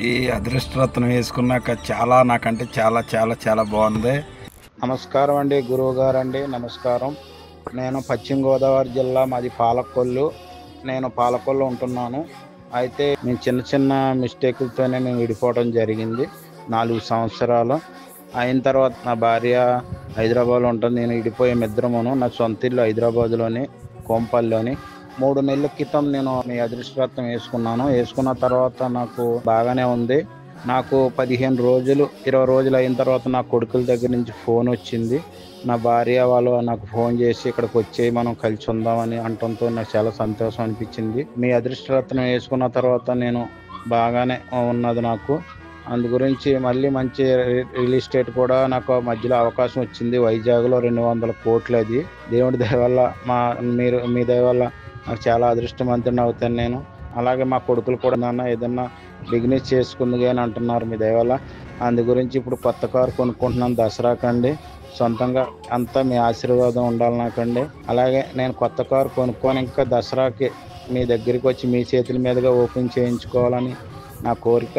ఈ అదృష్టరత్నం వేసుకున్నాక నాకంటే చాలా చాలా చాలా బాగుంది. నమస్కారం అండి, గురువు గారు అండి. నమస్కారం. నేను పశ్చిమ గోదావరి జిల్లా, మాది పాలకొల్లు. నేను పాలకొల్లు ఉంటున్నాను. అయితే మేము చిన్న చిన్న మిస్టేకులతోనే మేము విడిపోవడం జరిగింది. 4 సంవత్సరాలు అయిన తర్వాత నా భార్య హైదరాబాద్లో ఉంటుంది, నేను విడిపోయాము ఇద్దరమును. నా సొంత ఇల్లు హైదరాబాద్లోని, కోంపల్లిలోని. 3 నెలల క్రితం నేను మీ అదృష్టరత్నం వేసుకున్నాను. వేసుకున్న తర్వాత నాకు బాగానే ఉంది. నాకు 15 రోజులు 20 రోజులు అయిన తర్వాత నా కొడుకుల దగ్గర నుంచి ఫోన్ వచ్చింది. నా భార్య వాళ్ళు నాకు ఫోన్ చేసి ఇక్కడికి వచ్చేయి, మనం కలిసి ఉందామని అనటంతో నాకు చాలా సంతోషం అనిపించింది. మీ అదృష్టరత్నం వేసుకున్న తర్వాత నేను బాగానే ఉన్నది నాకు. అందు గురించి మళ్ళీ మంచి రియల్ ఎస్టేట్ కూడా నాకు మధ్యలో అవకాశం వచ్చింది. వైజాగ్లో 200 కోట్లు. అది దేవుడి దయ వల్ల, మీ దయ వల్ల నాకు చాలా అదృష్టవంతుడిని అవుతాను నేను. అలాగే మా కొడుకులు కూడా నాన్న ఏదన్నా బిజినెస్ చేసుకుంది అని అంటున్నారు మీ దయ వల్ల. అందు గురించి ఇప్పుడు కొత్త కారు కొనుక్కుంటున్నాను దసరాకండి. సొంతంగా అంతా మీ ఆశీర్వాదం ఉండాలి నాకండి. అలాగే నేను కొత్త కారు కొనుక్కొని ఇంకా దసరాకి మీ దగ్గరికి వచ్చి మీ చేతుల మీదుగా ఓపెన్ చేయించుకోవాలని నా కోరిక.